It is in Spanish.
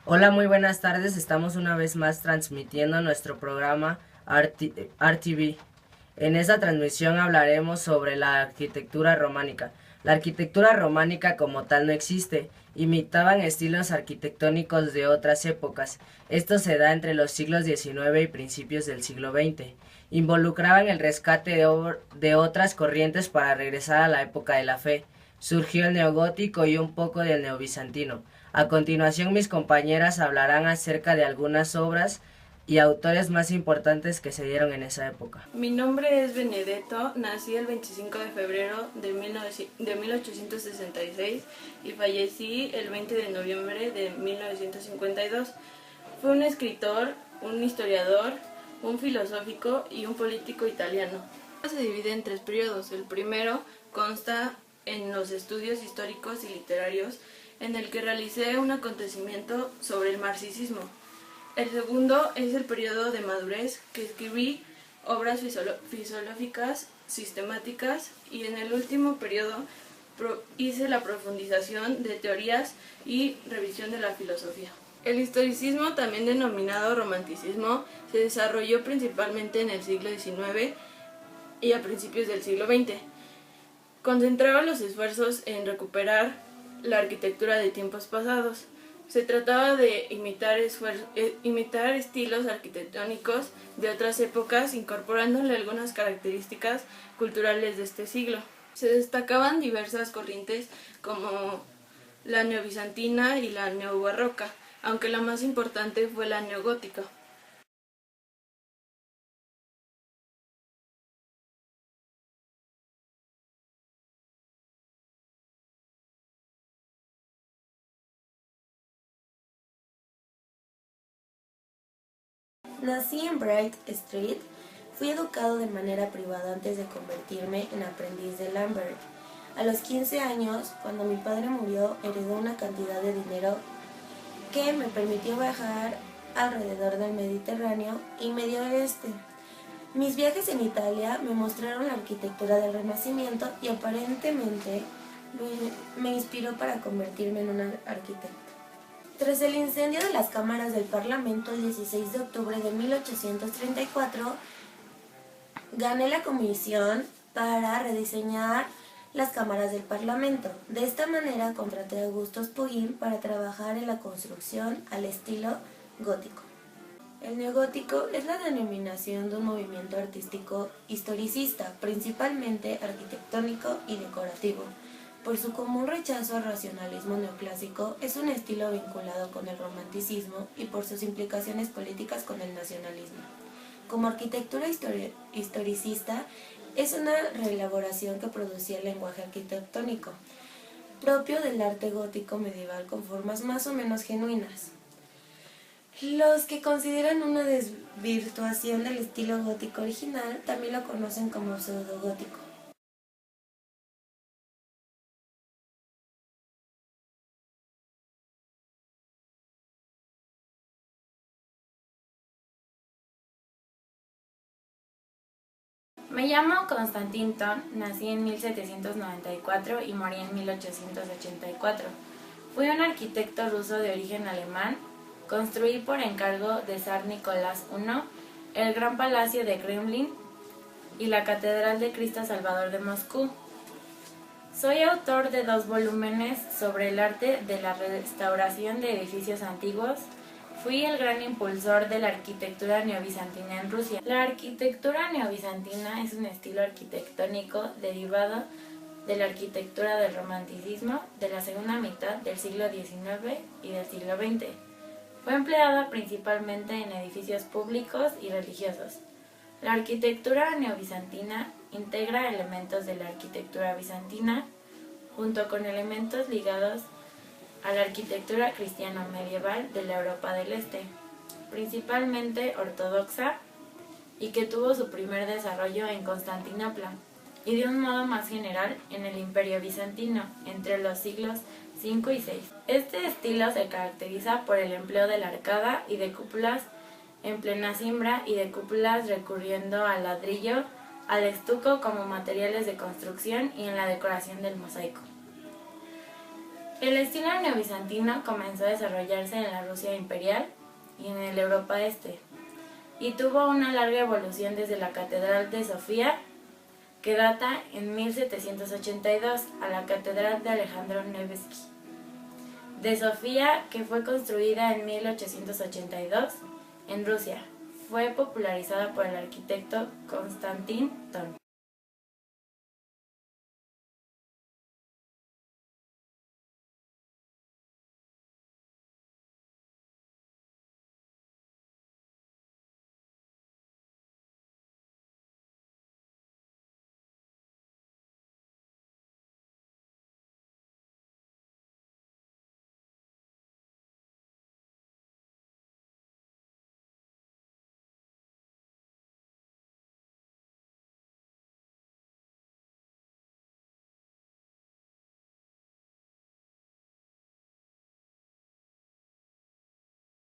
Hola, muy buenas tardes. Estamos una vez más transmitiendo nuestro programa RTV. En esta transmisión hablaremos sobre la arquitectura románica. La arquitectura románica como tal no existe. Imitaban estilos arquitectónicos de otras épocas. Esto se da entre los siglos XIX y principios del siglo XX. Involucraban el rescate de otras corrientes para regresar a la época de la fe. Surgió el neogótico y un poco del neobizantino. A continuación mis compañeras hablarán acerca de algunas obras y autores más importantes que se dieron en esa época. Mi nombre es Benedetto, nací el 25 de febrero de 1866 y fallecí el 20 de noviembre de 1952. Fue un escritor, un historiador, un filosófico y un político italiano. Se divide en tres periodos. El primero consta en los estudios históricos y literarios en el que realicé un acontecimiento sobre el marxismo. El segundo es el periodo de madurez, que escribí obras filosóficas sistemáticas, y en el último periodo hice la profundización de teorías y revisión de la filosofía. El historicismo, también denominado romanticismo, se desarrolló principalmente en el siglo XIX y a principios del siglo XX. Concentraba los esfuerzos en recuperar la arquitectura de tiempos pasados. Se trataba de imitar estilos arquitectónicos de otras épocas, incorporándole algunas características culturales de este siglo. Se destacaban diversas corrientes como la neobizantina y la neobarroca, aunque la más importante fue la neogótica. Nací en Bright Street. Fui educado de manera privada antes de convertirme en aprendiz de Lambert. A los 15 años, cuando mi padre murió, heredó una cantidad de dinero que me permitió viajar alrededor del Mediterráneo y Medio Oeste. Mis viajes en Italia me mostraron la arquitectura del Renacimiento y aparentemente me inspiró para convertirme en una arquitecta. Tras el incendio de las cámaras del Parlamento el 16 de octubre de 1834, gané la comisión para rediseñar las cámaras del Parlamento. De esta manera contraté a Augustus Pugin para trabajar en la construcción al estilo gótico. El neogótico es la denominación de un movimiento artístico historicista, principalmente arquitectónico y decorativo. Por su común rechazo al racionalismo neoclásico, es un estilo vinculado con el romanticismo y por sus implicaciones políticas con el nacionalismo. Como arquitectura historicista, es una reelaboración que producía el lenguaje arquitectónico, propio del arte gótico medieval con formas más o menos genuinas. Los que consideran una desvirtuación del estilo gótico original también lo conocen como pseudogótico. Me llamo Constantin Thon, nací en 1794 y morí en 1884. Fui un arquitecto ruso de origen alemán. Construí por encargo de zar Nicolás I el Gran Palacio de Kremlin y la Catedral de Cristo Salvador de Moscú. Soy autor de 2 volúmenes sobre el arte de la restauración de edificios antiguos. Fui el gran impulsor de la arquitectura neobizantina en Rusia. La arquitectura neobizantina es un estilo arquitectónico derivado de la arquitectura del romanticismo de la segunda mitad del siglo XIX y del siglo XX. Fue empleada principalmente en edificios públicos y religiosos. La arquitectura neobizantina integra elementos de la arquitectura bizantina junto con elementos ligados a la arquitectura cristiano-medieval de la Europa del Este, principalmente ortodoxa, y que tuvo su primer desarrollo en Constantinopla, y de un modo más general en el Imperio Bizantino, entre los siglos V y VI. Este estilo se caracteriza por el empleo de la arcada y de cúpulas en plena cimbra y de cúpulas recurriendo al ladrillo, al estuco como materiales de construcción y en la decoración del mosaico. El estilo neobizantino comenzó a desarrollarse en la Rusia imperial y en el Europa Este, y tuvo una larga evolución desde la Catedral de Sofía, que data en 1782, a la Catedral de Alejandro Nevsky de Sofía, que fue construida en 1882 en Rusia. Fue popularizada por el arquitecto Konstantin Thon.